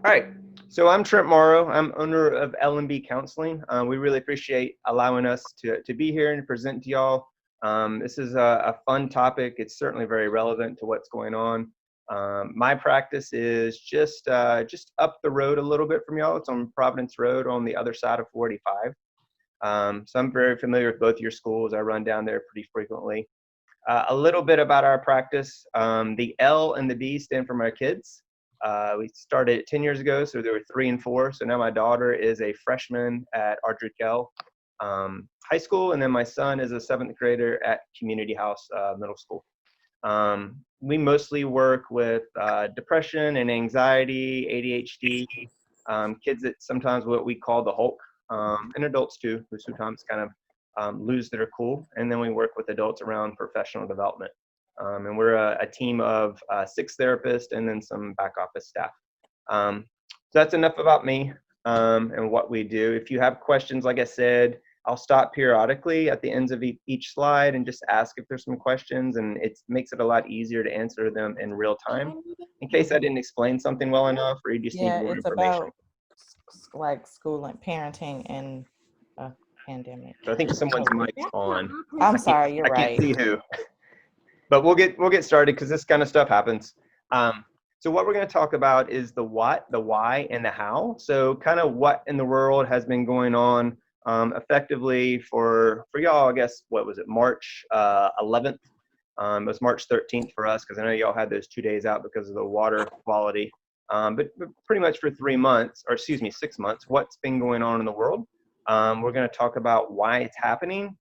All right. So I'm Trent Morrow. I'm owner of L&B Counseling. We really appreciate allowing us to be here and present to y'all. This is a fun topic. It's certainly very relevant to what's going on. My practice is just up the road a little bit from y'all. It's on Providence Road on the other side of 45. So I'm very familiar with both your schools. I run down there pretty frequently. A little bit about our practice. The L and the B stand for my kids. We started 10 years ago, so there were 3 and 4. So now my daughter is a freshman at Ardrey Kell High School, and then my son is a 7th grader at Community House Middle School. We mostly work with depression and anxiety, ADHD, kids that sometimes what we call the Hulk, and adults too, who sometimes kind of lose their cool. And then we work with adults around professional development. And we're a team of 6 therapists and then some back office staff. So that's enough about me and what we do. If you have questions, like I said, I'll stop periodically at the ends of each slide and just ask if there's some questions, and it makes it a lot easier to answer them in real time in case I didn't explain something well enough or you just need more It's information. about like school and parenting and a pandemic. So I think someone's mic's on. I'm sorry, you're I can't right. see who. But we'll get started because this kind of stuff happens. So what we're going to talk about is the what, the why, and the how. So kind of what in the world has been going on effectively for y'all, I guess, what was it, March 11th? It was March 13th for us because I know y'all had those 2 days out because of the water quality. But pretty much for 3 months, or excuse me, 6 months, what's been going on in the world. We're going to talk about why it's happening.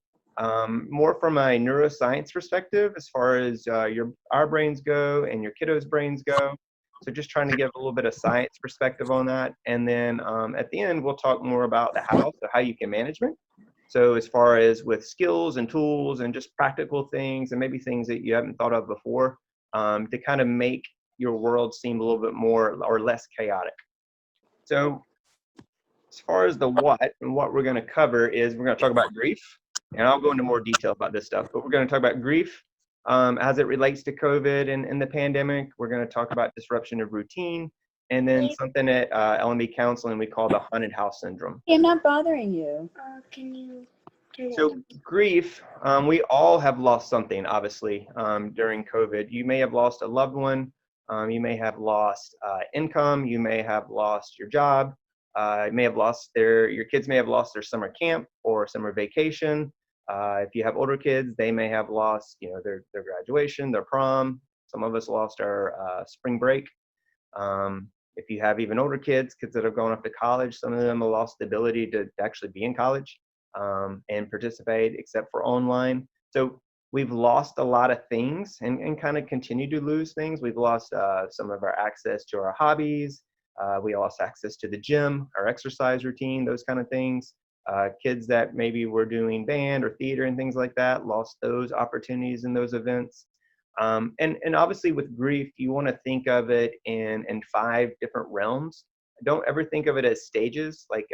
More from a neuroscience perspective, as far as our brains go and your kiddos' brains go. So just trying to give a little bit of science perspective on that. And then at the end, we'll talk more about the how, so how you can management. So as far as with skills and tools and just practical things and maybe things that you haven't thought of before to kind of make your world seem a little bit more or less chaotic. So as far as the what and what we're going to cover is we're going to talk about grief. And I'll go into more detail about this stuff, but we're going to talk about grief as it relates to COVID and the pandemic. We're going to talk about disruption of routine, and then something at L&B Counseling we call the haunted house syndrome. I'm not bothering you. Can you? So grief, we all have lost something, obviously, during COVID. You may have lost a loved one. You may have lost income. You may have lost your job. You may have lost your kids may have lost their summer camp or summer vacation. If you have older kids, they may have lost, their graduation, their prom. Some of us lost our spring break. If you have even older kids that have gone off to college, some of them have lost the ability to actually be in college and participate, except for online. So we've lost a lot of things and kind of continue to lose things. We've lost some of our access to our hobbies. We lost access to the gym, our exercise routine, those kind of things. Kids that maybe were doing band or theater and things like that lost those opportunities and those events. And obviously with grief, you want to think of it in 5 different realms. Don't ever think of it as stages. Like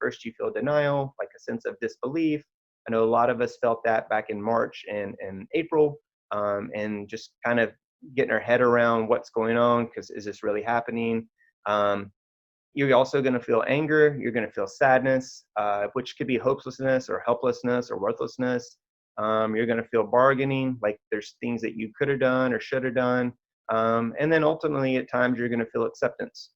first you feel denial, like a sense of disbelief. I know a lot of us felt that back in March and April, and just kind of getting our head around what's going on, because is this really happening? You're also going to feel anger. You're going to feel sadness, which could be hopelessness or helplessness or worthlessness. You're going to feel bargaining, like there's things that you could have done or should have done. And then ultimately at times you're going to feel acceptance.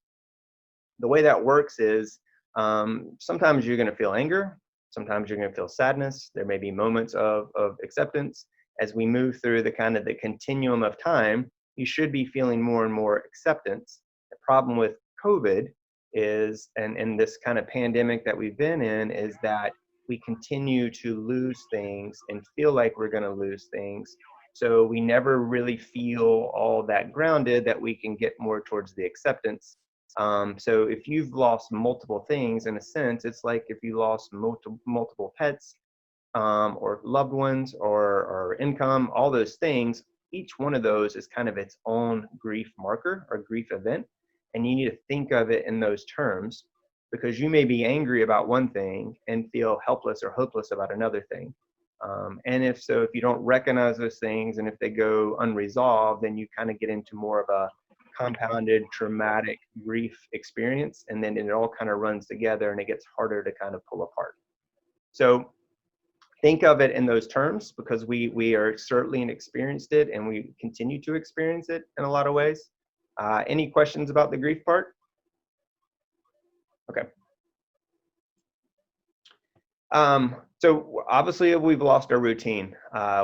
The way that works is sometimes you're going to feel anger. Sometimes you're going to feel sadness. There may be moments of acceptance. As we move through the kind of the continuum of time, you should be feeling more and more acceptance. The problem with COVID is, and in this kind of pandemic that we've been in, is that we continue to lose things and feel like we're going to lose things. So we never really feel all that grounded that we can get more towards the acceptance. So if you've lost multiple things, in a sense, it's like if you lost multiple pets or loved ones or income, all those things, each one of those is kind of its own grief marker or grief event. And you need to think of it in those terms, because you may be angry about one thing and feel helpless or hopeless about another thing. And if you don't recognize those things, and if they go unresolved, then you kind of get into more of a compounded traumatic grief experience, and then it all kind of runs together and it gets harder to kind of pull apart. So think of it in those terms, because we are certainly experienced it, and we continue to experience it in a lot of ways. Any questions about the grief part? Okay. So obviously we've lost our routine.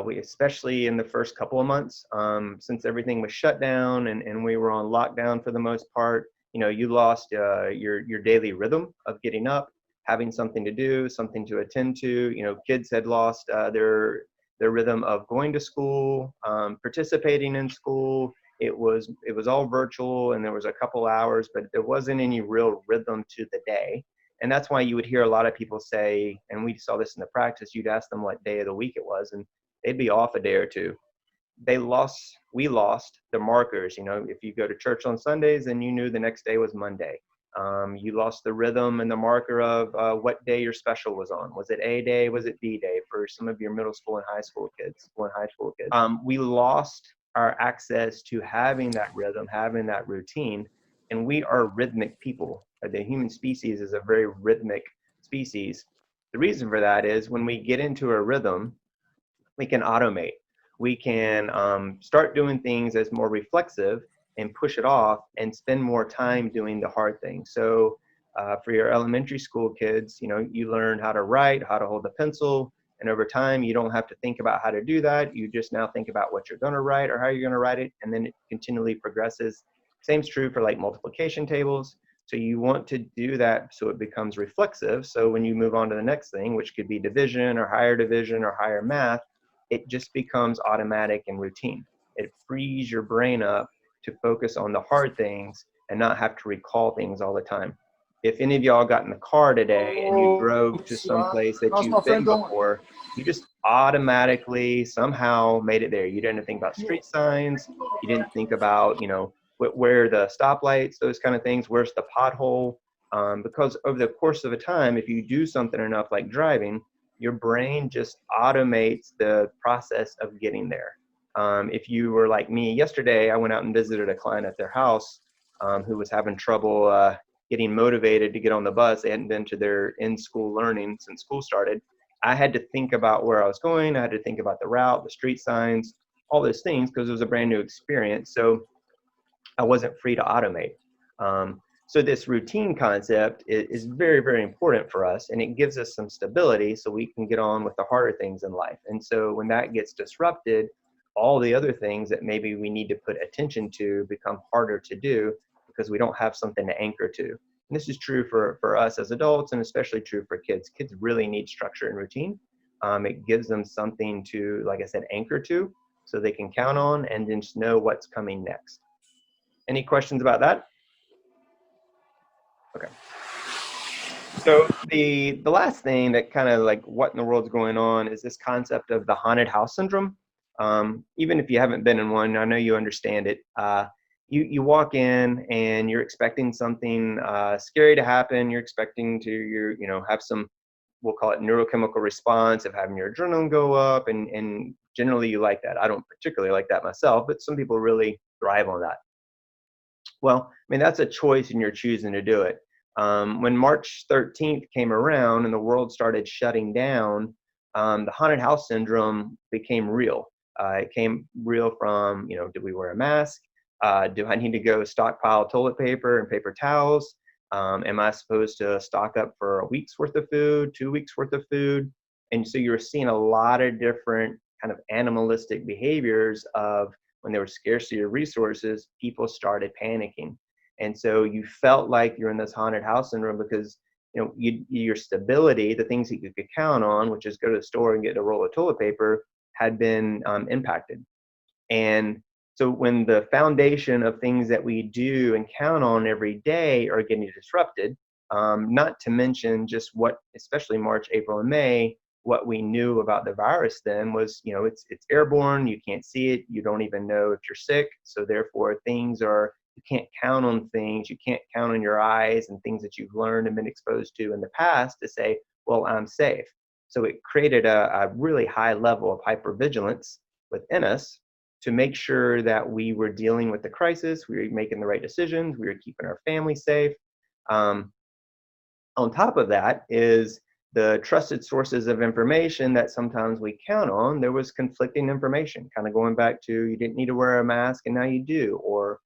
We, especially in the first couple of months, since everything was shut down and we were on lockdown for the most part. You know, you lost your daily rhythm of getting up, having something to do, something to attend to. You know, kids had lost their rhythm of going to school, participating in school. It was all virtual, and there was a couple hours, but there wasn't any real rhythm to the day. And that's why you would hear a lot of people say, and we saw this in the practice, you'd ask them what day of the week it was, and they'd be off a day or two. We lost the markers. You know, if you go to church on Sundays, then you knew the next day was Monday. You lost the rhythm and the marker of what day your special was on. Was it A day? Was it B day for some of your middle school and high school kids? We lost our access to having that rhythm, having that routine, and we are rhythmic people. The human species is a very rhythmic species. The reason for that is when we get into a rhythm, we can automate. We can start doing things as more reflexive and push it off and spend more time doing the hard things. So for your elementary school kids, you know, you learn how to write, how to hold a pencil, and over time, you don't have to think about how to do that. You just now think about what you're going to write or how you're going to write it, and then it continually progresses. Same's true for like multiplication tables. So you want to do that so it becomes reflexive. So when you move on to the next thing, which could be division or higher math, it just becomes automatic and routine. It frees your brain up to focus on the hard things and not have to recall things all the time. If any of y'all got in the car today and you drove to some place that you've been before, you just automatically somehow made it there. You didn't think about street signs. You didn't think about, you know, where the stoplights, those kind of things, where's the pothole. Because over the course of a time, if you do something enough like driving, your brain just automates the process of getting there. If you were like me yesterday, I went out and visited a client at their house who was having trouble getting motivated to get on the bus. They hadn't been to their in-school learning since school started. I had to think about where I was going. I had to think about the route, the street signs, all those things, because it was a brand new experience. So I wasn't free to automate. So this routine concept is very, very important for us, and it gives us some stability so we can get on with the harder things in life. And so when that gets disrupted, all the other things that maybe we need to put attention to become harder to do because we don't have something to anchor to. And this is true for us as adults, and especially true for kids. Kids really need structure and routine. It gives them something to, like I said, anchor to, so they can count on and then just know what's coming next. Any questions about that? Okay. So the last thing that kind of like what in the world's going on is this concept of the haunted house syndrome. Even if you haven't been in one, I know you understand it. You walk in and you're expecting something scary to happen. You're expecting to have some, we'll call it neurochemical response of having your adrenaline go up, and generally you like that. I don't particularly like that myself, but some people really thrive on that. Well, I mean, that's a choice and you're choosing to do it. When March 13th came around and the world started shutting down, the haunted house syndrome became real. It came real from, did we wear a mask? Do I need to go stockpile toilet paper and paper towels? Am I supposed to stock up for a week's worth of food, 2 weeks worth of food? And so you were seeing a lot of different kind of animalistic behaviors of when there was scarcity of resources, people started panicking. And so you felt like you're in this haunted house syndrome because your stability, the things that you could count on, which is go to the store and get a roll of toilet paper, had been impacted. And so when the foundation of things that we do and count on every day are getting disrupted, not to mention just what, especially March, April, and May, what we knew about the virus then was, it's airborne, you can't see it, you don't even know if you're sick. So therefore you can't count on things, you can't count on your eyes and things that you've learned and been exposed to in the past to say, well, I'm safe. So it created a really high level of hypervigilance within us. to make sure that we were dealing with the crisis, we were making the right decisions, we were keeping our family safe. Um, on top of that is the trusted sources of information that sometimes we count on. There was conflicting information, kind of going back to you didn't need to wear a mask and now you do, or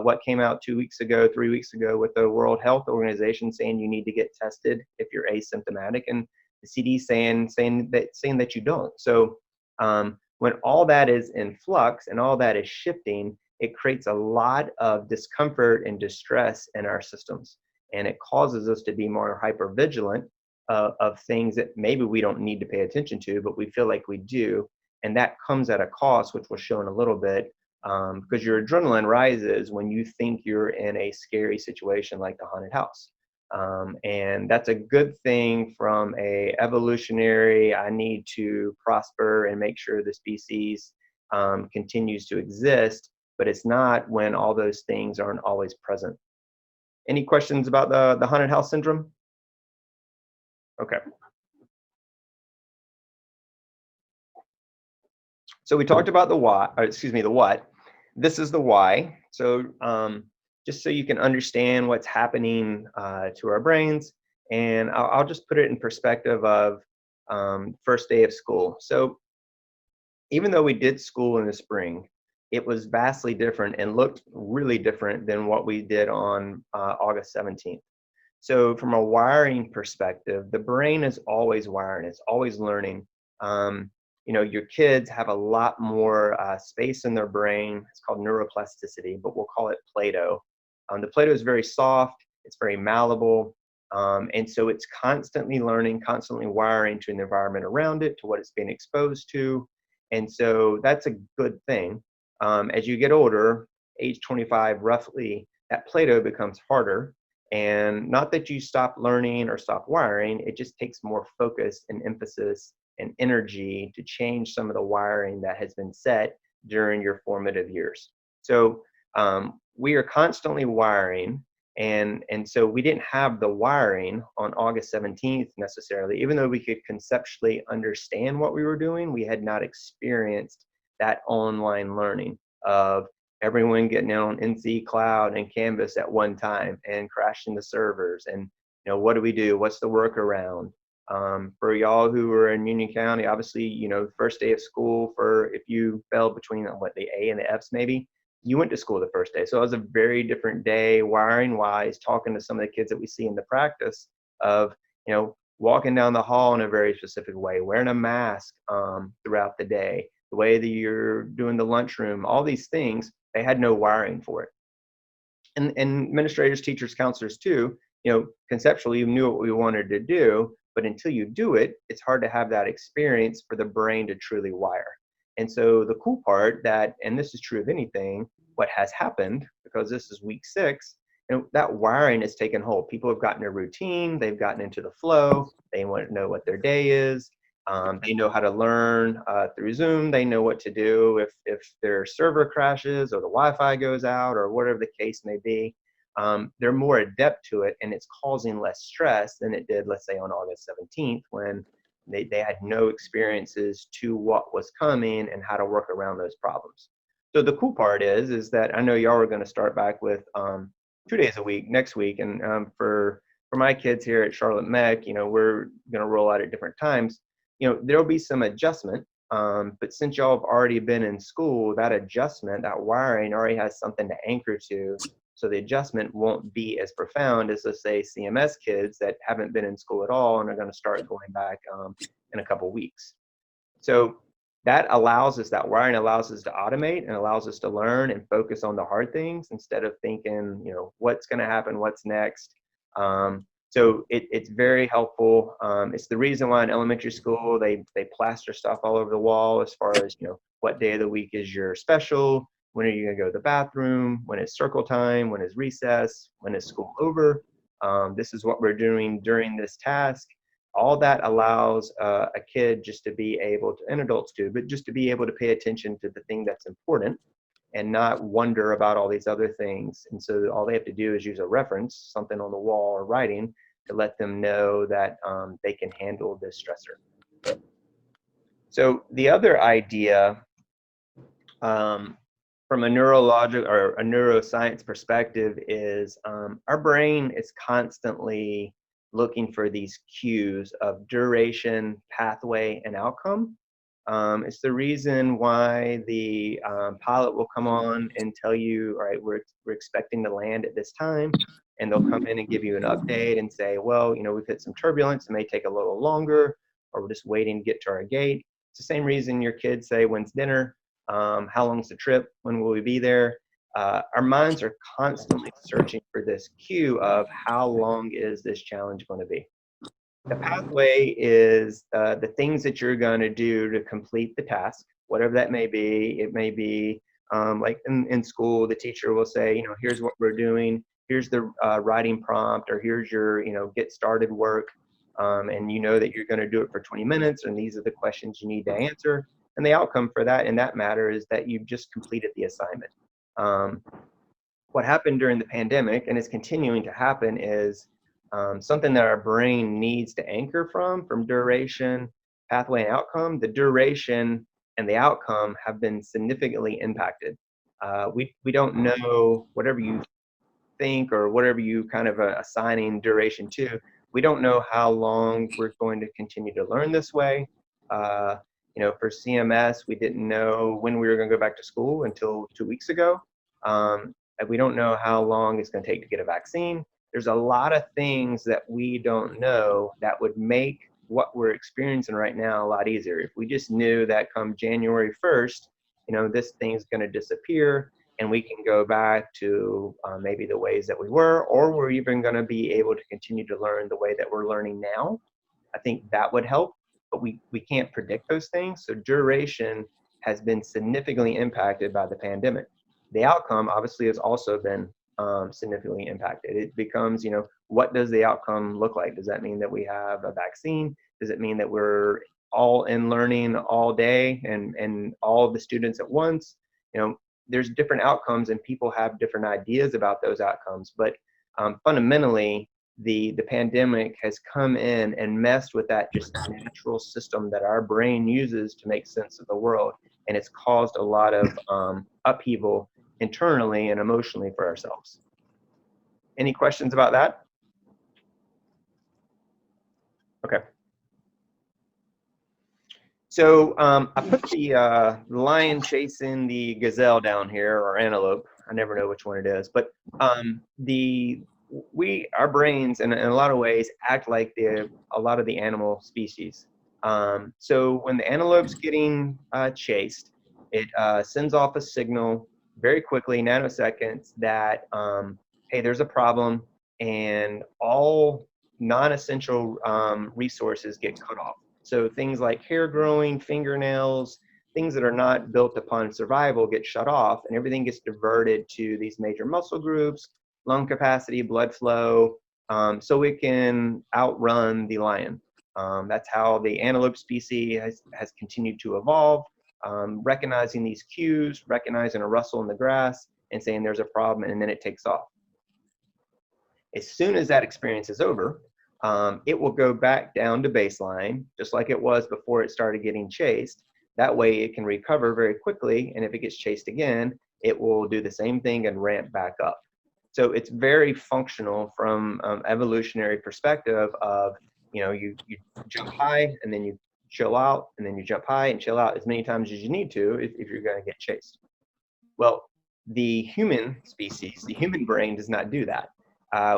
what came out 2 weeks ago, 3 weeks ago with the World Health Organization saying you need to get tested if you're asymptomatic, and the CD saying that you don't. So when all that is in flux and all that is shifting, it creates a lot of discomfort and distress in our systems, and it causes us to be more hyper vigilant of things that maybe we don't need to pay attention to, but we feel like we do. And that comes at a cost, which we'll show in a little bit, because your adrenaline rises when you think you're in a scary situation like the haunted house. And that's a good thing from a evolutionary, I need to prosper and make sure the species continues to exist, but it's not when all those things aren't always present. Any questions about the haunted house syndrome? Okay. So we talked about the why, or excuse me, the what. This is the why. So just so you can understand what's happening to our brains, and I'll just put it in perspective of first day of school. So even though we did school in the spring, it was vastly different and looked really different than what we did on August 17th. So from a wiring perspective, the brain is always wiring, it's always learning. Your kids have a lot more space in their brain. It's called neuroplasticity, but we'll call it Play-Doh. The Play-Doh is very soft, it's very malleable, and so it's constantly learning, constantly wiring to the environment around it, to what it's being exposed to. And so that's a good thing. As you get older, age 25 roughly, that Play-Doh becomes harder. And not that you stop learning or stop wiring, it just takes more focus and emphasis and energy to change some of the wiring that has been set during your formative years. So we are constantly wiring, and so we didn't have the wiring on August 17th necessarily. Even though we could conceptually understand what we were doing, we had not experienced that online learning of everyone getting on NC Cloud and Canvas at one time and crashing the servers. And what do we do? What's the workaround? For y'all who are in Union County, obviously, first day of school, for if you fell between the A and the F's, maybe you went to school the first day. So it was a very different day wiring wise, talking to some of the kids that we see in the practice of, walking down the hall in a very specific way, wearing a mask throughout the day, the way that you're doing the lunchroom, all these things, they had no wiring for it. And administrators, teachers, counselors too, conceptually you knew what we wanted to do, but until you do it, it's hard to have that experience for the brain to truly wire. And so the cool part that, and this is true of anything, what has happened, because this is week 6, that wiring has taken hold. People have gotten a routine, they've gotten into the flow, they want to know what their day is. They know how to learn through Zoom. They know what to do if their server crashes or the Wi-Fi goes out or whatever the case may be. They're more adept to it, and it's causing less stress than it did, let's say, on August 17th, when they had no experiences to what was coming and how to work around those problems. So the cool part is that I know y'all are going to start back with 2 days a week next week, and for my kids here at Charlotte Mech, we're going to roll out at different times. There'll be some adjustment, but since y'all have already been in school, that adjustment, that wiring already has something to anchor to. So the adjustment won't be as profound as, let's say, CMS kids that haven't been in school at all and are going to start going back in a couple weeks. So that wiring allows us to automate and allows us to learn and focus on the hard things instead of thinking, what's going to happen, what's next. So it's very helpful. It's the reason why in elementary school they plaster stuff all over the wall as far as what day of the week is your special, when are you going to go to the bathroom, when is circle time, when is recess, when is school over. This is what we're doing during this task. All that allows a kid just to be able to, and adults too, but just to be able to pay attention to the thing that's important and not wonder about all these other things. And so all they have to do is use a reference, something on the wall or writing, to let them know that they can handle this stressor. So the other idea um, from a neurologic or a neuroscience perspective is our brain is constantly looking for these cues of duration, pathway, and outcome. It's the reason why the pilot will come on and tell you, all right, we're expecting to land at this time, and they'll come in and give you an update and say, well, we've hit some turbulence, it may take a little longer, or we're just waiting to get to our gate. It's the same reason your kids say, when's dinner? How long's the trip? When will we be there? Our minds are constantly searching for this cue of how long is this challenge going to be. The pathway is the things that you're going to do to complete the task, whatever that may be. It may be like in school, the teacher will say, here's what we're doing. Here's the writing prompt, or here's your, get started work. And you know that you're going to do it for 20 minutes, and these are the questions you need to answer. And the outcome for that in that matter is that you've just completed the assignment. What happened during the pandemic, and is continuing to happen, is something that our brain needs to anchor from duration, pathway, and outcome. The duration and the outcome have been significantly impacted. We don't know, whatever you think or whatever you kind of assigning duration to, we don't know how long we're going to continue to learn this way. For CMS, we didn't know when we were going to go back to school until 2 weeks ago. We don't know how long it's going to take to get a vaccine. There's a lot of things that we don't know that would make what we're experiencing right now a lot easier. If we just knew that come January 1st, this thing's going to disappear, and we can go back to maybe the ways that we were, or we're even going to be able to continue to learn the way that we're learning now. I think that would help, but we can't predict those things. So duration has been significantly impacted by the pandemic. The outcome obviously has also been significantly impacted. It becomes, what does the outcome look like? Does that mean that we have a vaccine? Does it mean that we're all in learning all day and all of the students at once? There's different outcomes, and people have different ideas about those outcomes. But fundamentally, the pandemic has come in and messed with that just natural system that our brain uses to make sense of the world. And it's caused a lot of upheaval internally and emotionally for ourselves. Any questions about that? Okay. So I put the lion chasing the gazelle down here, or antelope. I never know which one it is. But our brains, in a lot of ways, act like a lot of the animal species. So when the antelope's getting chased, it sends off a signal very quickly, nanoseconds, that hey, there's a problem, and all non-essential resources get cut off. So things like hair growing, fingernails, things that are not built upon survival get shut off, and everything gets diverted to these major muscle groups, lung capacity, blood flow, so it can outrun the lion. That's how the antelope species has continued to evolve, recognizing these cues, recognizing a rustle in the grass, and saying there's a problem, and then it takes off. As soon as that experience is over, it will go back down to baseline, just like it was before it started getting chased. That way it can recover very quickly, and if it gets chased again, it will do the same thing and ramp back up. So it's very functional from evolutionary perspective of, you jump high, and then you chill out, and then you jump high and chill out as many times as you need to if you're going to get chased. Well, the human species, the human brain, does not do that.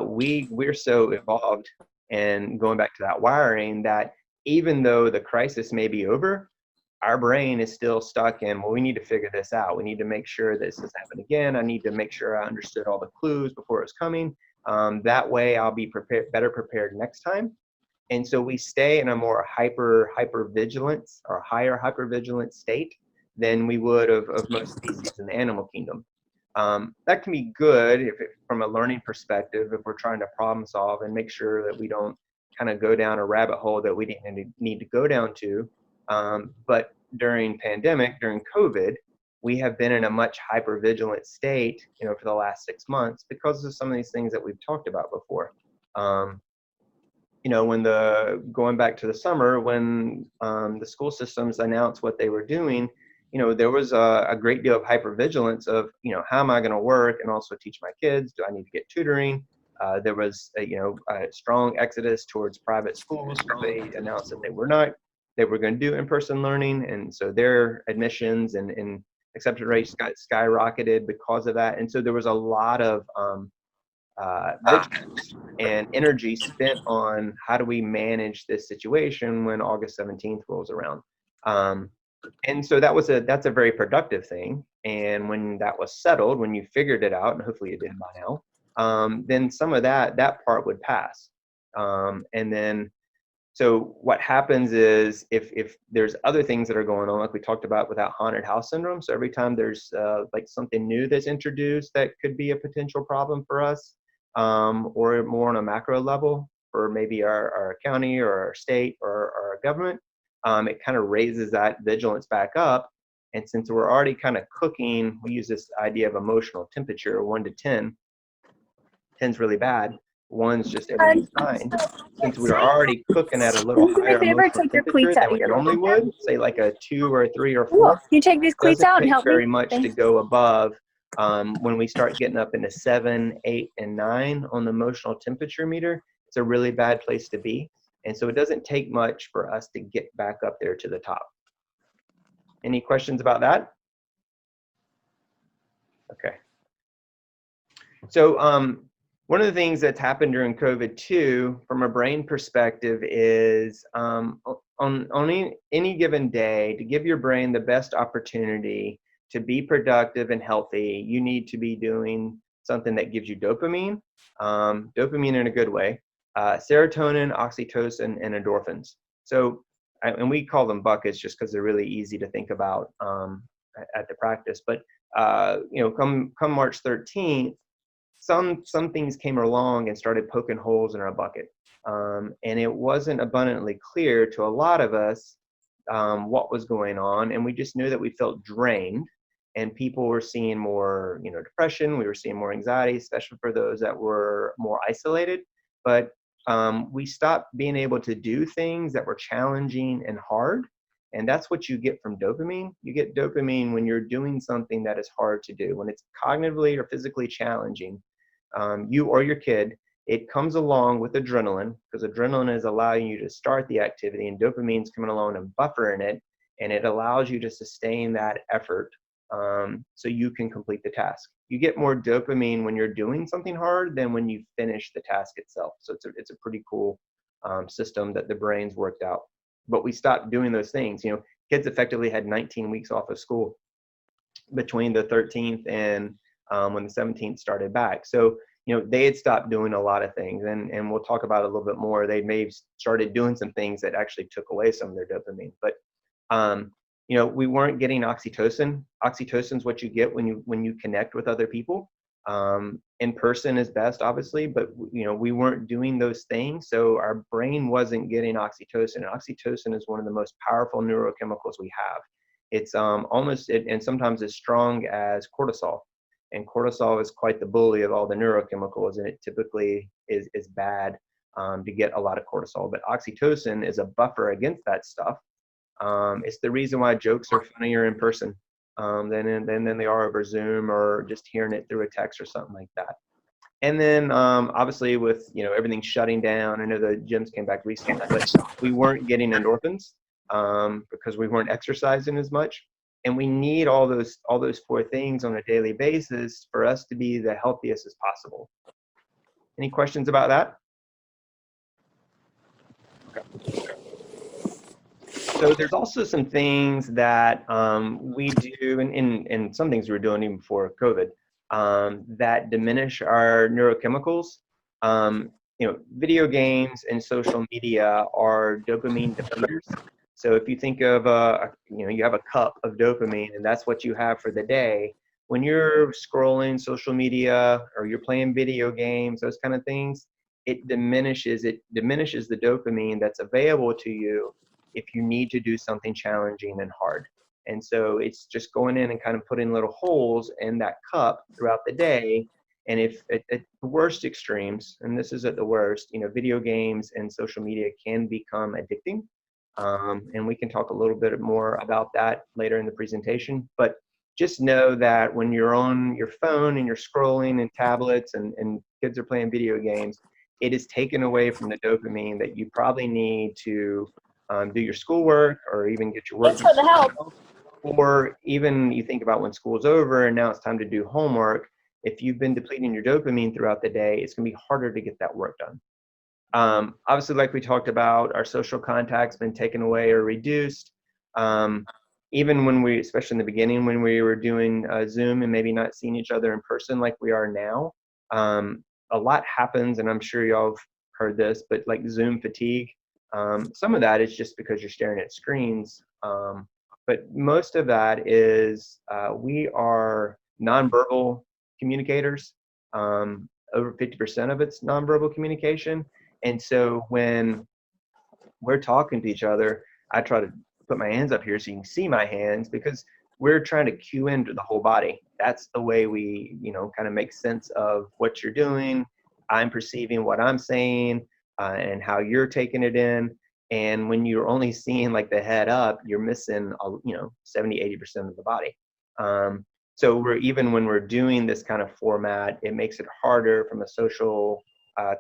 We're so evolved, and going back to that wiring, that even though the crisis may be over, our brain is still stuck in, well, we need to figure this out. We need to make sure this has happened again. I need to make sure I understood all the clues before it was coming. That way I'll be better prepared next time. And so we stay in a more hypervigilance, or higher hypervigilant state than we would of most species in the animal kingdom. That can be good from a learning perspective, if we're trying to problem solve and make sure that we don't kind of go down a rabbit hole that we didn't need to go down to. But during COVID, we have been in a much hypervigilant state, for the last 6 months, because of some of these things that we've talked about before. Going back to the summer, when the school systems announced what they were doing, there was a great deal of hypervigilance of, how am I going to work and also teach my kids? Do I need to get tutoring? There was, a strong exodus towards private schools because they announced that they were going to do in-person learning. And so their admissions and acceptance rates got skyrocketed because of that. And so there was a lot of vigilance and energy spent on how do we manage this situation when August 17th rolls around. And so that's a very productive thing. And when that was settled, when you figured it out, and hopefully you did by now, then some of that part would pass. And then, so what happens is if there's other things that are going on, like we talked about with that haunted house syndrome. So every time there's like something new that's introduced that could be a potential problem for us, or more on a macro level for maybe our county or our state or our government, it kind of raises that vigilance back up. And since we're already kind of cooking, we use this idea of emotional temperature, 1 to 10. 10's really bad. 1's just everything's fine. Since we're already cooking at a little higher emotional temperature than we normally would, say like a 2 or a 3 or 4, Can you take these cleats out and help me? very much to go above. When we start getting up into 7, 8, and 9 on the emotional temperature meter, it's a really bad place to be. And so it doesn't take much for us to get back up there to the top. Any questions about that? Okay. So one of the things that's happened during COVID too, from a brain perspective, is on any given day, to give your brain the best opportunity to be productive and healthy, you need to be doing something that gives you dopamine, dopamine in a good way, serotonin, oxytocin, and endorphins. So, and we call them buckets just because they're really easy to think about at the practice. But come March 13th, some things came along and started poking holes in our bucket. And it wasn't abundantly clear to a lot of us what was going on. And we just knew that we felt drained, and people were seeing more, depression. We were seeing more anxiety, especially for those that were more isolated. But we stopped being able to do things that were challenging and hard. And that's what you get from dopamine. You get dopamine when you're doing something that is hard to do, when it's cognitively or physically challenging. You or your kid, it comes along with adrenaline, because adrenaline is allowing you to start the activity, and dopamine's coming along and buffering it, and it allows you to sustain that effort so you can complete the task. You get more dopamine when you're doing something hard than when you finish the task itself. So it's a pretty cool system that the brain's worked out. But we stopped doing those things. Kids effectively had 19 weeks off of school between the 13th and when the 17th started back. So, they had stopped doing a lot of things, and we'll talk about it a little bit more. They may have started doing some things that actually took away some of their dopamine. But, we weren't getting oxytocin. Oxytocin is what you get when you connect with other people. In person is best, obviously, but, we weren't doing those things. So our brain wasn't getting oxytocin. And oxytocin is one of the most powerful neurochemicals we have. It's and sometimes as strong as cortisol. And cortisol is quite the bully of all the neurochemicals, and it typically is bad to get a lot of cortisol. But oxytocin is a buffer against that stuff. It's the reason why jokes are funnier in person than they are over Zoom or just hearing it through a text or something like that. And then obviously with everything shutting down, I know the gyms came back recently, but we weren't getting endorphins because we weren't exercising as much. And we need all those 4 things on a daily basis for us to be the healthiest as possible. Any questions about that? Okay. So there's also some things that we do, and some things we were doing even before COVID, that diminish our neurochemicals. Video games and social media are dopamine depleters. So if you think of you have a cup of dopamine, and that's what you have for the day. When you're scrolling social media or you're playing video games, those kind of things, it diminishes the dopamine that's available to you if you need to do something challenging and hard. And so it's just going in and kind of putting little holes in that cup throughout the day. And if at the worst extremes, and this is at the worst, video games and social media can become addicting. And we can talk a little bit more about that later in the presentation. But just know that when you're on your phone and you're scrolling and tablets and kids are playing video games, it is taken away from the dopamine that you probably need to do your schoolwork or even get your work Thanks for the help. done. Or even you think about when school's over and now it's time to do homework. If you've been depleting your dopamine throughout the day, it's going to be harder to get that work done. Obviously, like we talked about, our social contact's been taken away or reduced. Even when we, especially in the beginning, when we were doing Zoom and maybe not seeing each other in person like we are now, a lot happens, and I'm sure y'all have heard this, but like Zoom fatigue. Some of that is just because you're staring at screens, but most of that is we are nonverbal communicators. Over 50% of it's nonverbal communication. And so when we're talking to each other, I try to put my hands up here so you can see my hands because we're trying to cue into the whole body. That's the way we, kind of make sense of what you're doing. I'm perceiving what I'm saying and how you're taking it in. And when you're only seeing like the head up, you're missing, 70, 80% of the body. So even when we're doing this kind of format, it makes it harder from a social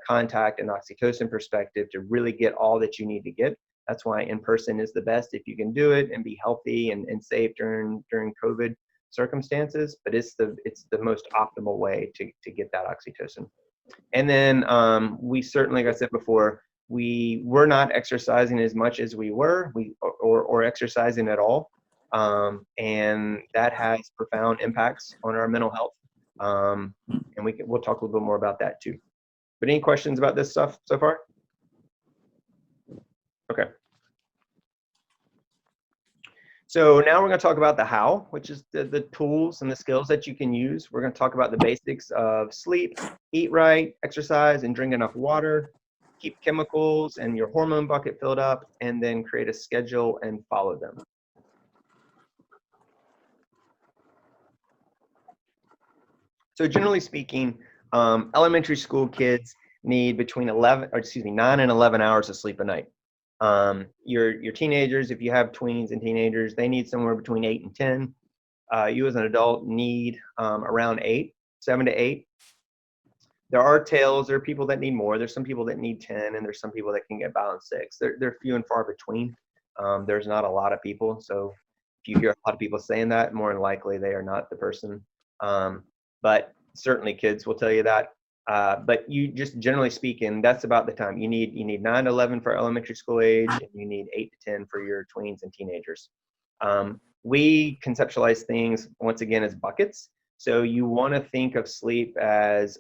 contact and oxytocin perspective to really get all that you need to get. That's why in person is the best if you can do it and be healthy and safe during COVID circumstances. But it's the most optimal way to get that oxytocin. And then we certainly, like I said before, we were not exercising as much as we were, or exercising at all. And that has profound impacts on our mental health. And we'll talk a little bit more about that too. But any questions about this stuff so far? Okay. So now we're going to talk about the how, which is the tools and the skills that you can use. We're going to talk about the basics of sleep, eat right, exercise, and drink enough water, keep chemicals and your hormone bucket filled up, and then create a schedule and follow them. So generally speaking, elementary school kids need between 9 and 11 hours of sleep a night. Your teenagers, if you have tweens and teenagers, they need somewhere between 8 and 10. You as an adult need around 7 to 8. There are there are people that need more. There's some people that need 10, and there's some people that can get by on 6. They're few and far between. There's not a lot of people. So if you hear a lot of people saying that, more than likely they are not the person. But certainly kids will tell you that. But you just generally speaking, that's about the time. You need 9 to 11 for elementary school age, and you need 8 to 10 for your tweens and teenagers. We conceptualize things, once again, as buckets. So you want to think of sleep as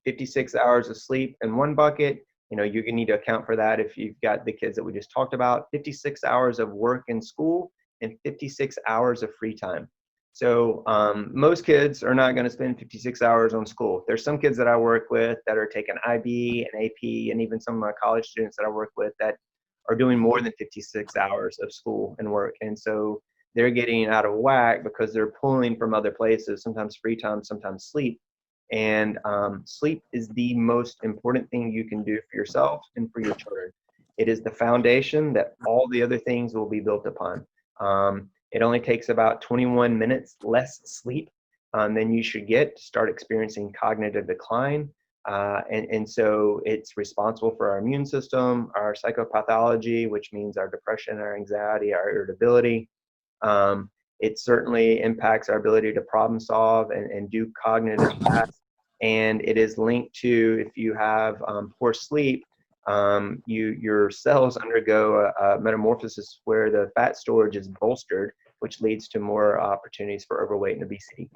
56 hours of sleep in one bucket. You're going to need to account for that if you've got the kids that we just talked about. 56 hours of work and school, and 56 hours of free time. So most kids are not going to spend 56 hours on school. There's some kids that I work with that are taking IB and AP, and even some of my college students that I work with that are doing more than 56 hours of school and work. And so they're getting out of whack because they're pulling from other places, sometimes free time, sometimes sleep. And sleep is the most important thing you can do for yourself and for your children. It is the foundation that all the other things will be built upon. It only takes about 21 minutes less sleep than you should get to start experiencing cognitive decline. And so it's responsible for our immune system, our psychopathology, which means our depression, our anxiety, our irritability. It certainly impacts our ability to problem solve and do cognitive tasks. And it is linked to, if you have poor sleep, your cells undergo a metamorphosis where the fat storage is bolstered, which leads to more opportunities for overweight and obesity.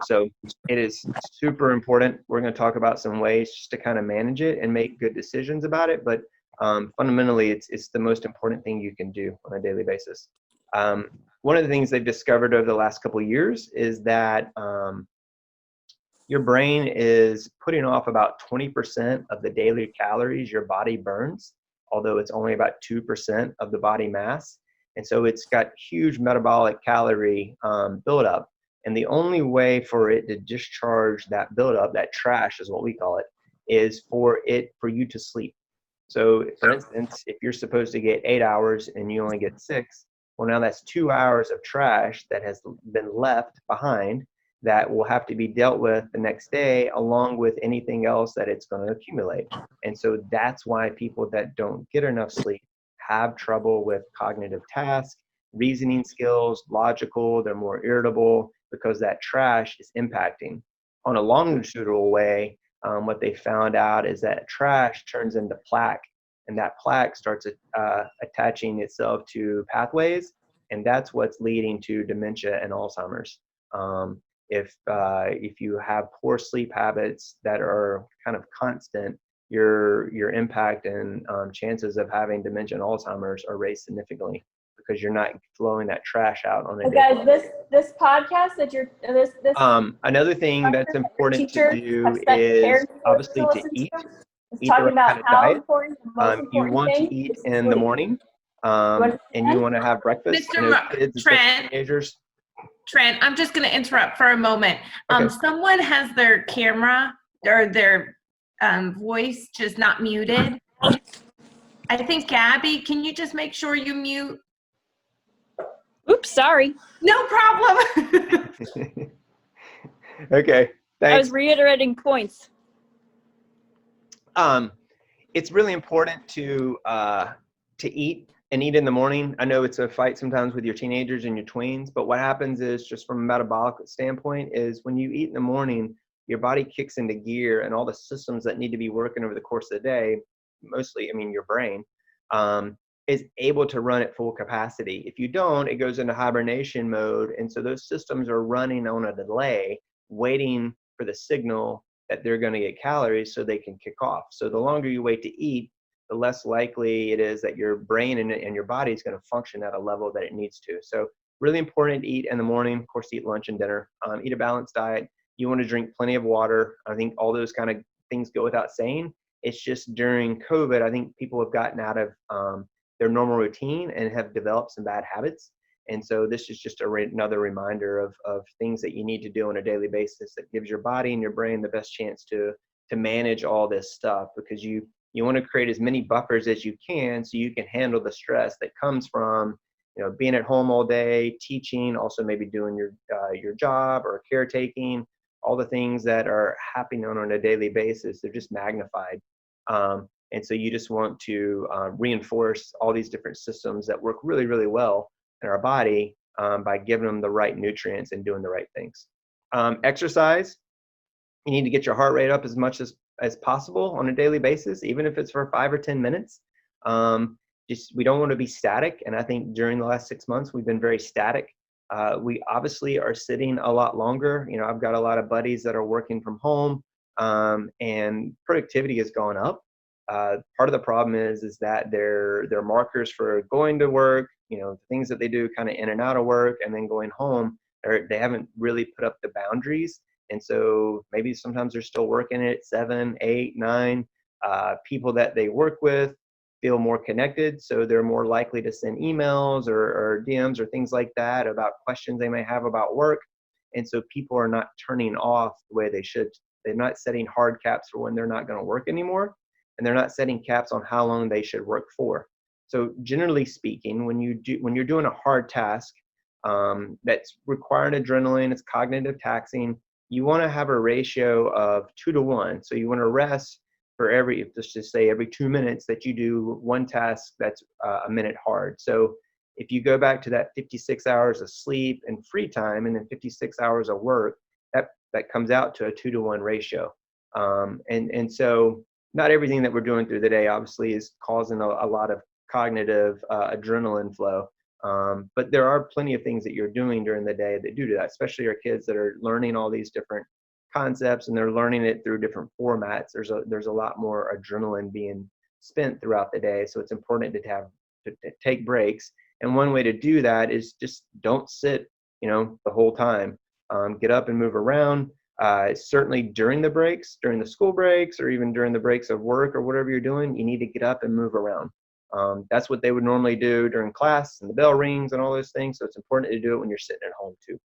So it is super important. We're going to talk about some ways just to kind of manage it and make good decisions about it. But fundamentally, it's the most important thing you can do on a daily basis. One of the things they've discovered over the last couple of years is that your brain is putting off about 20% of the daily calories your body burns, although it's only about 2% of the body mass. And so it's got huge metabolic calorie buildup. And the only way for it to discharge that buildup, that trash is what we call it, is for you to sleep. So for instance, if you're supposed to get 8 hours and you only get 6, well, now that's 2 hours of trash that has been left behind that will have to be dealt with the next day, along with anything else that it's going to accumulate. And so that's why people that don't get enough sleep have trouble with cognitive tasks, reasoning skills, logical, they're more irritable because that trash is impacting. On a longitudinal way, what they found out is that trash turns into plaque, and that plaque starts attaching itself to pathways, and that's what's leading to dementia and Alzheimer's. If you have poor sleep habits that are kind of constant, your impact and chances of having dementia and Alzheimer's are raised significantly because you're not flowing that trash out on a daily Guys, basis. this podcast that you're this Another thing that's important to teachers do have set is parents obviously to listen eat It's the talking right about kind of how diet. important the most You important want thing to eat is in the sleep. morning, understand? and you want to have breakfast. Mr. I know kids, especially Trent. teenagers. Trent, I'm just going to interrupt for a moment. Okay. Someone has their camera or their voice just not muted. I think, Gabby, can you just make sure you mute? Oops, sorry. No problem. Okay, I thanks. was reiterating points. It's really important to eat and eat in the morning. I know it's a fight sometimes with your teenagers and your tweens, but what happens is, just from a metabolic standpoint, is when you eat in the morning, your body kicks into gear, and all the systems that need to be working over the course of the day, mostly, your brain, is able to run at full capacity. If you don't, it goes into hibernation mode, and so those systems are running on a delay, waiting for the signal that they're going to get calories so they can kick off. So the longer you wait to eat, the less likely it is that your brain and your body is going to function at a level that it needs to. So really important to eat in the morning. Of course, eat lunch and dinner. Eat a balanced diet. You want to drink plenty of water. I think all those kind of things go without saying. It's just during COVID, I think people have gotten out of their normal routine and have developed some bad habits. And so this is just another reminder of things that you need to do on a daily basis that gives your body and your brain the best chance to manage all this stuff, because you want to create as many buffers as you can so you can handle the stress that comes from being at home all day, teaching, also maybe doing your job or caretaking, all the things that are happening on a daily basis. They're just magnified. And so you just want to reinforce all these different systems that work really, really well in our body by giving them the right nutrients and doing the right things. Exercise, you need to get your heart rate up as much as possible on a daily basis, even if it's for 5 or 10 minutes. We don't want to be static. And I think during the last 6 months, we've been very static. We obviously are sitting a lot longer. I've got a lot of buddies that are working from home, and productivity has gone up. Part of the problem is that their markers for going to work, the things that they do kind of in and out of work and then going home, they haven't really put up the boundaries. And so maybe sometimes they're still working at 7, 8, 9. People that they work with feel more connected, so they're more likely to send emails or DMs or things like that about questions they may have about work. And so people are not turning off the way they should. They're not setting hard caps for when they're not going to work anymore, and they're not setting caps on how long they should work for. So generally speaking, when you're doing a hard task that's requiring adrenaline, it's cognitive taxing, you want to have a ratio of 2 to 1. So you want to rest for let's just say every 2 minutes that you do one task that's a minute hard. So if you go back to that 56 hours of sleep and free time and then 56 hours of work, that comes out to a 2 to 1 ratio. And so not everything that we're doing through the day obviously is causing a lot of cognitive adrenaline flow. But there are plenty of things that you're doing during the day that do that, especially our kids that are learning all these different concepts and they're learning it through different formats. There's a lot more adrenaline being spent throughout the day. So it's important to take breaks. And one way to do that is just don't sit, the whole time. Get up and move around. Certainly during the breaks, during the school breaks, or even during the breaks of work or whatever you're doing, you need to get up and move around. That's what they would normally do during class and the bell rings and all those things. So it's important to do it when you're sitting at home too.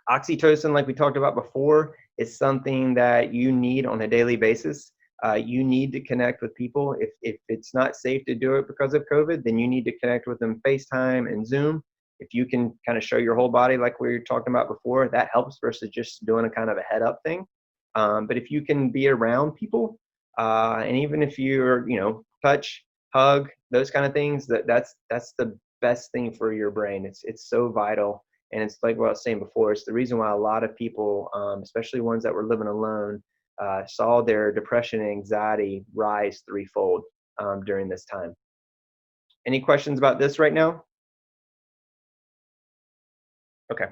Oxytocin, like we talked about before, is something that you need on a daily basis. you need to connect with people. If it's not safe to do it because of COVID, then you need to connect with them FaceTime and Zoom. If you can kind of show your whole body like we were talking about before, that helps versus just doing a kind of a head up thing. But if you can be around people, and even if you're, touch, hug, those kind of things, that's the best thing for your brain. It's so vital. And it's like what I was saying before, it's the reason why a lot of people, especially ones that were living alone, saw their depression and anxiety rise threefold during this time. Any questions about this right now? Okay.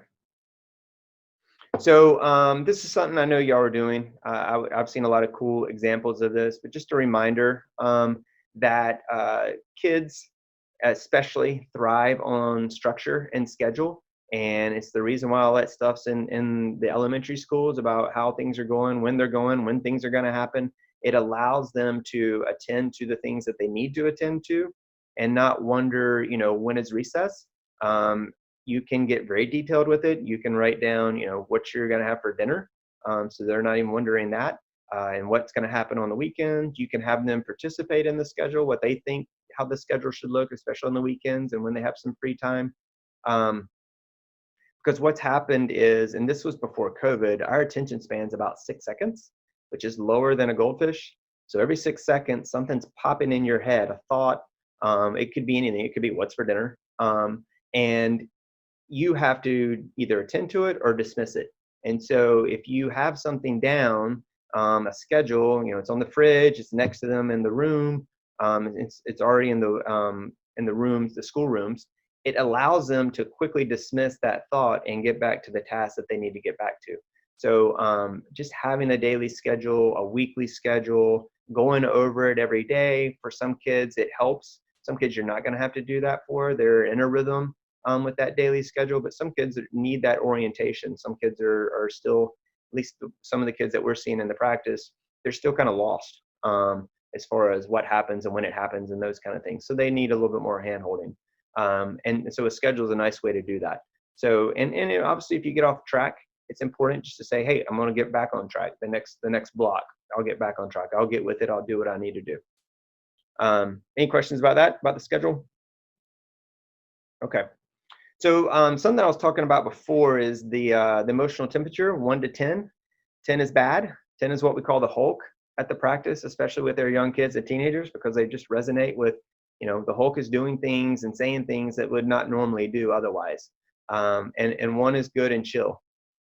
So this is something I know y'all are doing. I've seen a lot of cool examples of this, but just a reminder that kids especially thrive on structure and schedule. And it's the reason why all that stuff's in the elementary schools about how things are going, when things are going to happen. It allows them to attend to the things that they need to attend to and not wonder, when is recess. You can get very detailed with it. You can write down, what you're going to have for dinner. So they're not even wondering that. And what's going to happen on the weekends. You can have them participate in the schedule, what they think, how the schedule should look, especially on the weekends and when they have some free time. Because what's happened is, and this was before COVID, our attention span's about 6 seconds, which is lower than a goldfish. So every 6 seconds, something's popping in your head, a thought. It could be anything. It could be what's for dinner. And you have to either attend to it or dismiss it. And so if you have something down, a schedule, it's on the fridge, it's next to them in the room, it's already in the rooms, the school rooms, it allows them to quickly dismiss that thought and get back to the task that they need to get back to. So just having a daily schedule, a weekly schedule, going over it every day. For some kids, it helps. Some kids you're not going to have to do that for. They're in a rhythm with that daily schedule, but some kids need that orientation. Some kids are still, at least some of the kids that we're seeing in the practice, they're still kind of lost as far as what happens and when it happens and those kind of things. So they need a little bit more hand holding. And so a schedule is a nice way to do that. So, and obviously if you get off track, it's important just to say, hey, I'm going to get back on track. The next block, I'll get back on track. I'll get with it. I'll do what I need to do. Any questions about that, about the schedule? Okay. So something I was talking about before is the emotional temperature, 1 to 10. 10 is bad. 10 is what we call the Hulk at the practice, especially with our young kids and teenagers, because they just resonate with, the Hulk is doing things and saying things that would not normally do otherwise. And 1 is good and chill.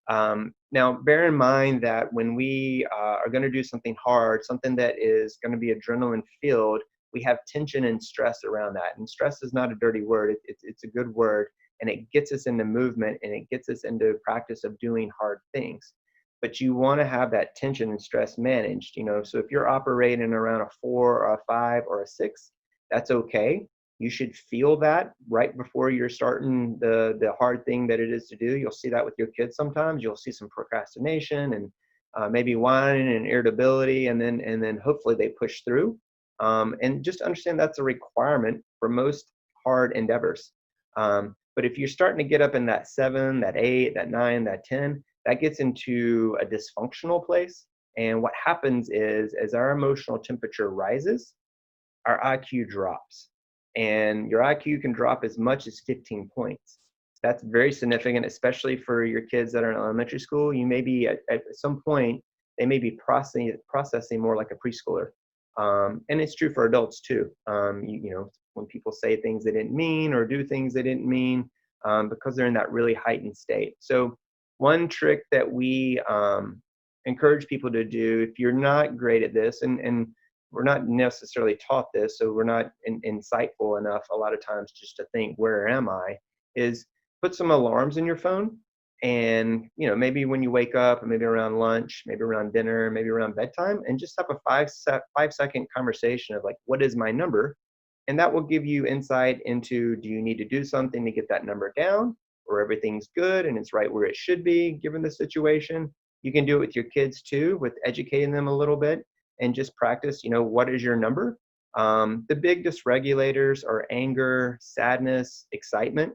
Now, bear in mind that when we are going to do something hard, something that is going to be adrenaline filled, we have tension and stress around that. And stress is not a dirty word. It's a good word. And it gets us into movement and it gets us into practice of doing hard things. But you want to have that tension and stress managed, So if you're operating around a 4 or a 5 or a 6, that's okay. You should feel that right before you're starting the hard thing that it is to do. You'll see that with your kids sometimes. You'll see some procrastination and maybe whining and irritability, and then hopefully they push through. And just understand that's a requirement for most hard endeavors. But if you're starting to get up in that 7, that 8, that 9, that 10, that gets into a dysfunctional place. And what happens is, as our emotional temperature rises, our IQ drops. And your IQ can drop as much as 15 points. That's very significant, especially for your kids that are in elementary school. You may be at some point, they may be processing more like a preschooler. And it's true for adults too. When people say things they didn't mean or do things they didn't mean, because they're in that really heightened state. So one trick that we encourage people to do, if you're not great at this, and we're not necessarily taught this, so we're not insightful enough a lot of times just to think, where am I, is put some alarms in your phone. And, maybe when you wake up, maybe around lunch, maybe around dinner, maybe around bedtime, and just have a 5-second conversation of like, what is my number? And that will give you insight into, do you need to do something to get that number down, or everything's good and it's right where it should be given the situation? You can do it with your kids too, with educating them a little bit and just practice, what is your number? The big dysregulators are anger, sadness, excitement,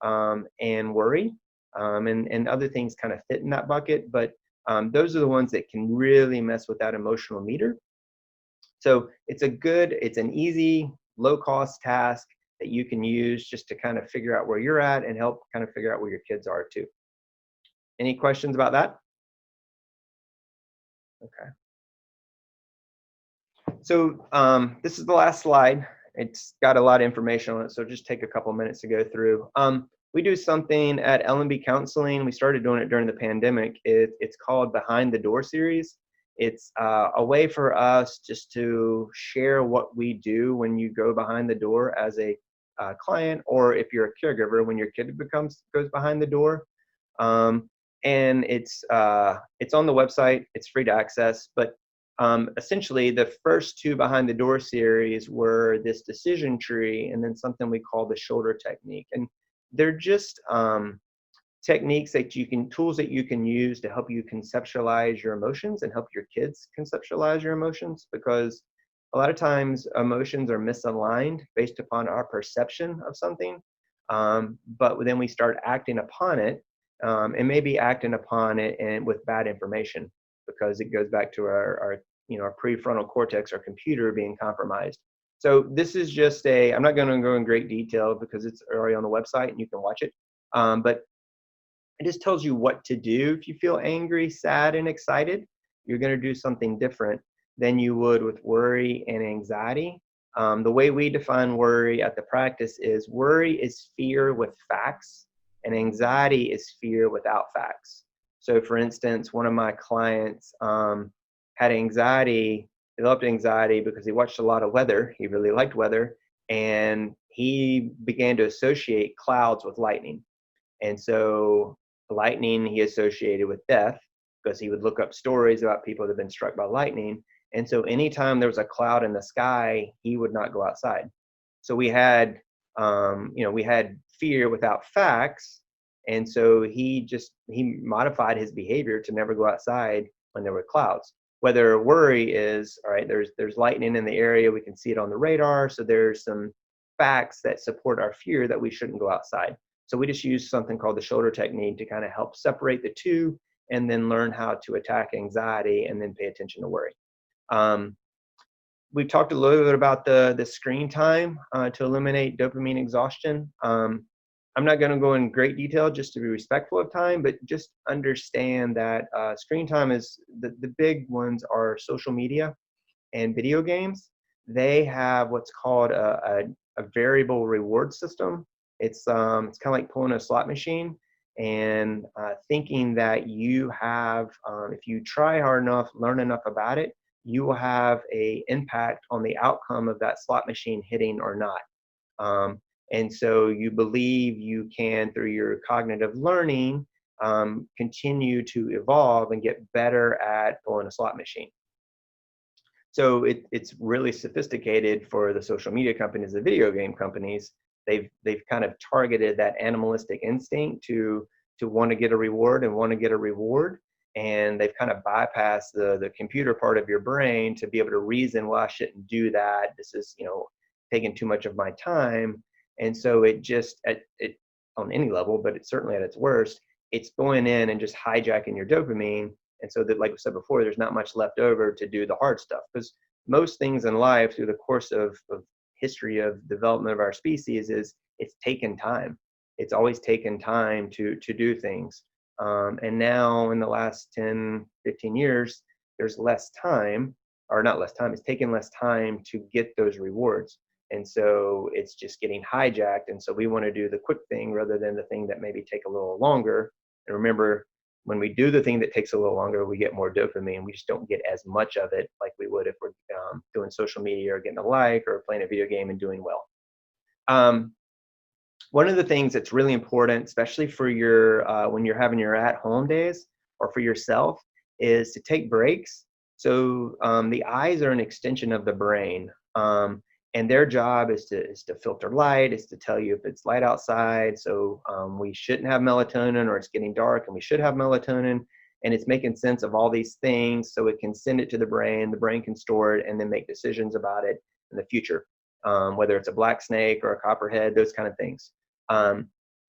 and worry. And other things kind of fit in that bucket, but those are the ones that can really mess with that emotional meter. So it's an easy, low cost task that you can use just to kind of figure out where you're at and help kind of figure out where your kids are too. Any questions about that? Okay. So this is the last slide. It's got a lot of information on it, so just take a couple minutes to go through. We do something at L&B Counseling. We started doing it during the pandemic. It's called Behind the Door series. It's a way for us just to share what we do when you go behind the door as a client, or if you're a caregiver, when your kid goes behind the door. And it's on the website. It's free to access, but essentially the first two Behind the Door series were this decision tree and then something we call the shoulder technique. And they're just techniques tools that you can use to help you conceptualize your emotions and help your kids conceptualize your emotions, because a lot of times emotions are misaligned based upon our perception of something. But then we start acting upon it, and maybe acting upon it and with bad information, because it goes back to our prefrontal cortex, our computer being compromised. So this is just I'm not going to go in great detail because it's already on the website and you can watch it. But it just tells you what to do if you feel angry, sad, and excited. You're going to do something different than you would with worry and anxiety. The way we define worry at the practice is worry is fear with facts, and anxiety is fear without facts. So for instance, one of my clients had anxiety. He developed anxiety because he watched a lot of weather. He really liked weather, and he began to associate clouds with lightning. And so lightning he associated with death, because he would look up stories about people that have been struck by lightning. And so anytime there was a cloud in the sky, he would not go outside. So we had fear without facts. And so he modified his behavior to never go outside when there were clouds. Whether worry is, all right, there's lightning in the area, we can see it on the radar, so there's some facts that support our fear that we shouldn't go outside. So we just use something called the shoulder technique to kind of help separate the two, and then learn how to attack anxiety and then pay attention to worry. We talked a little bit about the screen time to eliminate dopamine exhaustion. I'm not going to go in great detail just to be respectful of time, but just understand that screen time is the big ones are social media and video games. They have what's called a variable reward system. It's kind of like pulling a slot machine and thinking that you have, if you try hard enough, learn enough about it, you will have an impact on the outcome of that slot machine hitting or not. And so you believe you can, through your cognitive learning, continue to evolve and get better at pulling a slot machine. So it's really sophisticated for the social media companies, the video game companies. They've kind of targeted that animalistic instinct to want to get a reward and want to get a reward. And they've kind of bypassed the computer part of your brain to be able to reason, well, I shouldn't do that. This is, taking too much of my time. And so it on any level, but it's certainly at its worst, it's going in and just hijacking your dopamine. And so that, like we said before, there's not much left over to do the hard stuff, because most things in life through the course of history of development of our species it's taken time. It's always taken time to do things. And now in the last 10, 15 years, there's less time, or not less time, it's taken less time to get those rewards. And so it's just getting hijacked. And so we want to do the quick thing rather than the thing that maybe take a little longer. And remember, when we do the thing that takes a little longer, we get more dopamine. We just don't get as much of it like we would if we're doing social media or getting a like or playing a video game and doing well. One of the things that's really important, especially for your when you're having your at-home days or for yourself, is to take breaks. So the eyes are an extension of the brain. And their job is to filter light, is to tell you if it's light outside. So we shouldn't have melatonin, or it's getting dark and we should have melatonin. And it's making sense of all these things so it can send it to the brain can store it and then make decisions about it in the future, whether it's a black snake or a copperhead, those kind of things.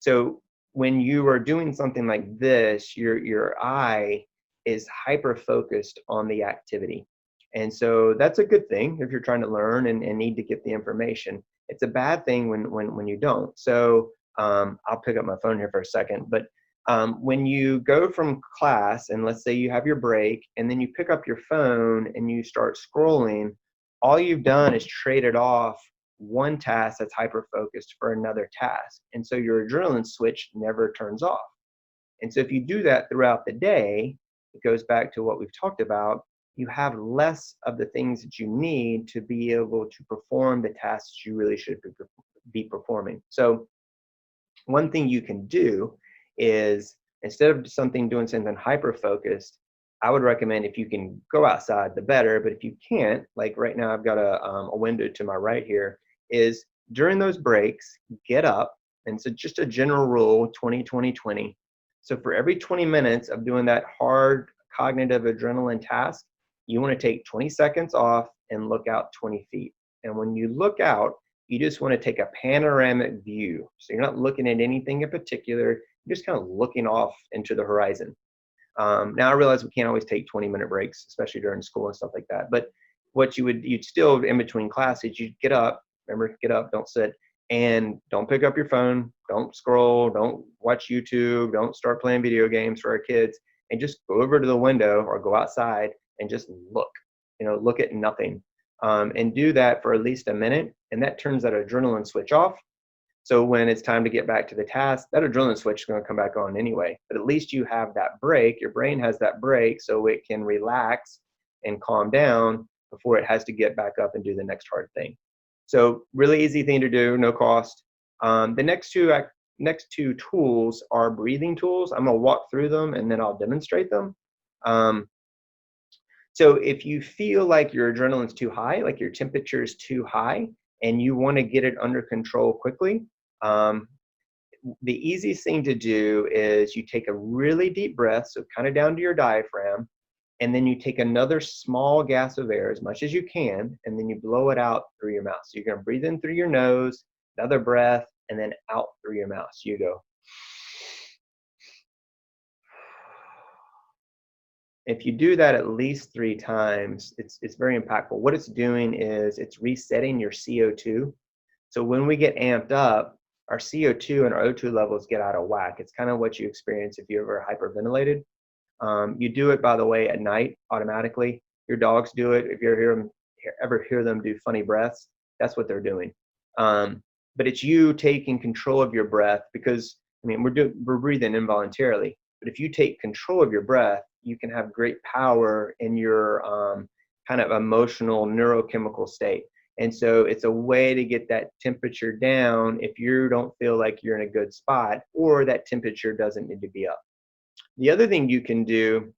So when you are doing something like this, your eye is hyper focused on the activity. And so that's a good thing if you're trying to learn and need to get the information. It's a bad thing when you don't. So I'll pick up my phone here for a second, but when you go from class and let's say you have your break and then you pick up your phone and you start scrolling, all you've done is traded off one task that's hyper focused for another task. And so your adrenaline switch never turns off. And so if you do that throughout the day, it goes back to what we've talked about, you have less of the things that you need to be able to perform the tasks you really should be performing. So one thing you can do is instead of doing something hyper focused, I would recommend if you can go outside, the better. But if you can't, like right now, I've got a window to my right here, is during those breaks, get up. And so just a general rule, 20, 20, 20. So for every 20 minutes of doing that hard cognitive adrenaline task, you want to take 20 seconds off and look out 20 feet. And when you look out, you just want to take a panoramic view. So you're not looking at anything in particular, you're just kind of looking off into the horizon. Now I realize we can't always take 20-minute breaks, especially during school and stuff like that. But what you'd still, in between classes, you'd get up, remember, get up, don't sit, and don't pick up your phone, don't scroll, don't watch YouTube, don't start playing video games for our kids, and just go over to the window or go outside and just look, look at nothing. And do that for at least a minute, and that turns that adrenaline switch off. So when it's time to get back to the task, that adrenaline switch is going to come back on anyway. But at least you have that break. Your brain has that break so it can relax and calm down before it has to get back up and do the next hard thing. So really easy thing to do, no cost. The next two tools are breathing tools. I'm going to walk through them and then I'll demonstrate them. So if you feel like your adrenaline's too high, like your temperature is too high, and you want to get it under control quickly, the easiest thing to do is you take a really deep breath, so kind of down to your diaphragm, and then you take another small gas of air, as much as you can, and then you blow it out through your mouth. So you're going to breathe in through your nose, another breath, and then out through your mouth. So you go. If you do that at least 3 times, it's very impactful. What it's doing is it's resetting your CO2. So when we get amped up, our CO2 and our O2 levels get out of whack. It's kind of what you experience if you ever hyperventilated. You do it, by the way, at night automatically. Your dogs do it. If you ever hear them do funny breaths, that's what they're doing. But it's you taking control of your breath, because we're breathing involuntarily. But if you take control of your breath, you can have great power in your kind of emotional neurochemical state. And so it's a way to get that temperature down if you don't feel like you're in a good spot or that temperature doesn't need to be up. The other thing you can do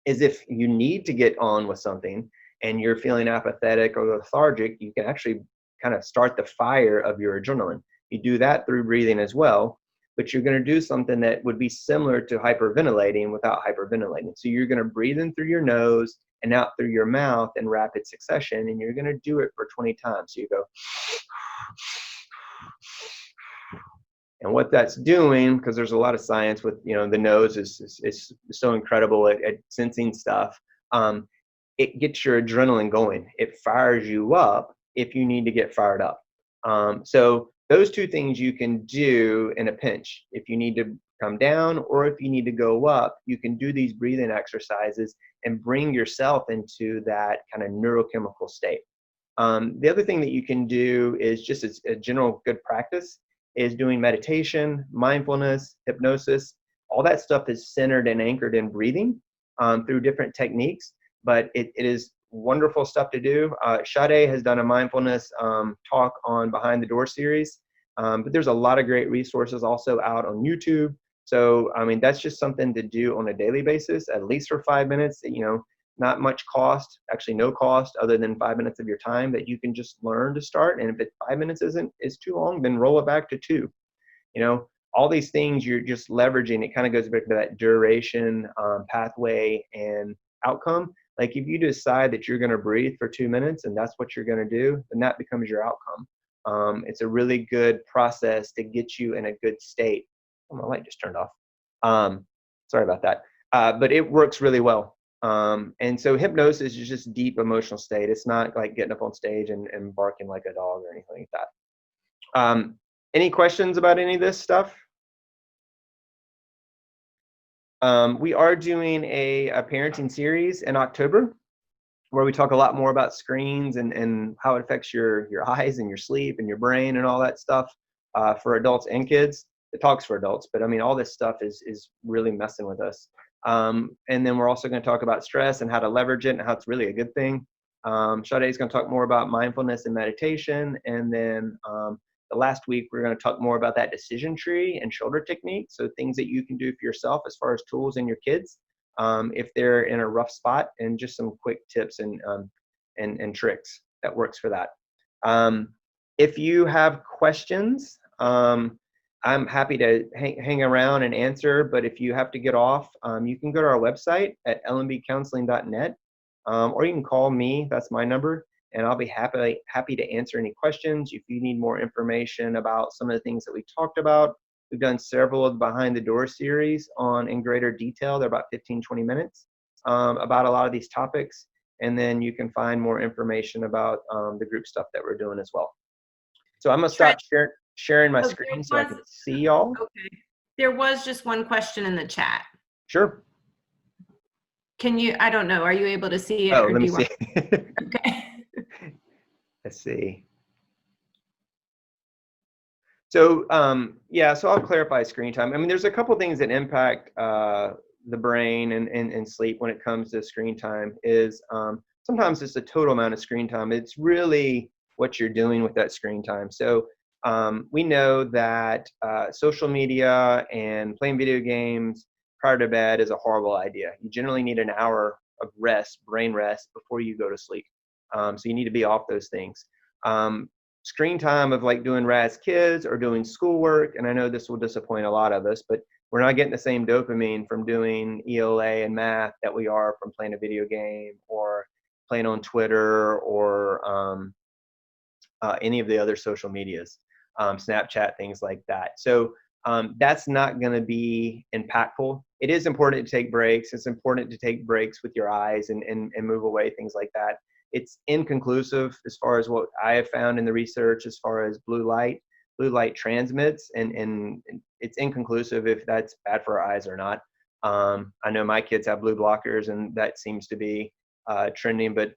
is if you need to get on with something and you're feeling apathetic or lethargic, you can actually kind of start the fire of your adrenaline. You do that through breathing as well, but you're going to do something that would be similar to hyperventilating without hyperventilating. So you're going to breathe in through your nose and out through your mouth in rapid succession, and you're going to do it for 20 times. So you go, and what that's doing, because there's a lot of science with, the nose is so incredible at sensing stuff. It gets your adrenaline going. It fires you up if you need to get fired up. So those 2 things you can do in a pinch. If you need to come down or if you need to go up, you can do these breathing exercises and bring yourself into that kind of neurochemical state. The other thing that you can do is just as a general good practice is doing meditation, mindfulness, hypnosis. All that stuff is centered and anchored in breathing through different techniques, but it is wonderful stuff to do. Sade has done a mindfulness talk on Behind the Door series, but there's a lot of great resources also out on YouTube. So, that's just something to do on a daily basis, at least for 5 minutes, not much cost, actually no cost other than 5 minutes of your time that you can just learn to start. And if 5 minutes is too long, then roll it back to 2. All these things you're just leveraging. It kind of goes back to that duration, pathway, and outcome. Like if you decide that you're going to breathe for 2 minutes and that's what you're going to do, then that becomes your outcome. It's a really good process to get you in a good state. Oh, my light just turned off. Sorry about that. But it works really well. And so hypnosis is just deep emotional state. It's not like getting up on stage and barking like a dog or anything like that. Any questions about any of this stuff? We are doing a parenting series in October where we talk a lot more about screens and how it affects your eyes and your sleep and your brain and all that stuff for adults and kids. It talks for adults, but I mean, all this stuff is really messing with us. And then we're also going to talk about stress and how to leverage it and how it's really a good thing. Sade is going to talk more about mindfulness and meditation. And then the last week, we're going to talk more about that decision tree and shoulder technique. So things that you can do for yourself as far as tools in your kids if they're in a rough spot, and just some quick tips and tricks that works for that. If you have questions, I'm happy to hang around and answer, but if you have to get off, you can go to our website at lmbcounseling.net, or you can call me, that's my number, and I'll be happy to answer any questions. If you need more information about some of the things that we talked about, we've done several of the Behind the Door series in greater detail. They're about 15, 20 minutes about a lot of these topics, and then you can find more information about the group stuff that we're doing as well. So I'm gonna stop sharing my screen so I can see y'all. Okay. There was just one question in the chat. Sure. Can you, I don't know, are you able to see it? Oh, or let do me you see. want- Okay. Let's see. So yeah, so I'll clarify screen time. I mean, there's a couple things that impact the brain and sleep when it comes to screen time. Is sometimes it's the total amount of screen time. It's really what you're doing with that screen time. So we know that social media and playing video games prior to bed is a horrible idea. You generally need an hour of rest, brain rest, before you go to sleep. So you need to be off those things. Screen time of like doing RAS kids or doing schoolwork, and I know this will disappoint a lot of us, but we're not getting the same dopamine from doing ELA and math that we are from playing a video game or playing on Twitter or any of the other social medias, Snapchat, things like that. So that's not going to be impactful. It is important to take breaks. It's important to take breaks with your eyes and move away, things like that. It's inconclusive as far as what I have found in the research as far as blue light. Blue light transmits, and it's inconclusive if that's bad for our eyes or not. I know my kids have blue blockers, and that seems to be trending, but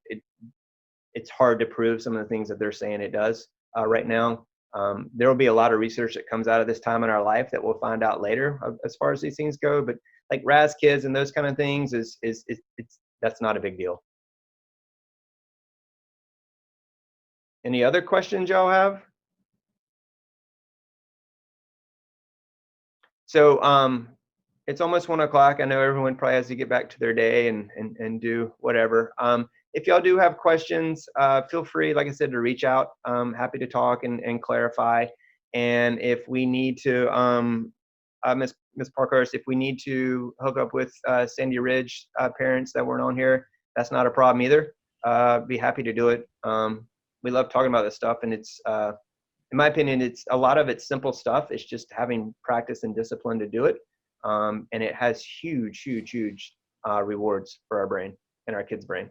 it's hard to prove some of the things that they're saying it does right now. There will be a lot of research that comes out of this time in our life that we'll find out later as far as these things go. But like RAS kids and those kind of things that's not a big deal. Any other questions y'all have? So it's almost 1 o'clock. I know everyone probably has to get back to their day and do whatever. If y'all do have questions, feel free, like I said, to reach out. I'm happy to talk and clarify. And if we need to, Ms. Parkhurst, if we need to hook up with Sandy Ridge parents that weren't on here, that's not a problem either. Be happy to do it. We love talking about this stuff, and it's, in my opinion, it's a lot of it's simple stuff. It's just having practice and discipline to do it. And it has huge, huge, huge rewards for our brain and our kids' brain.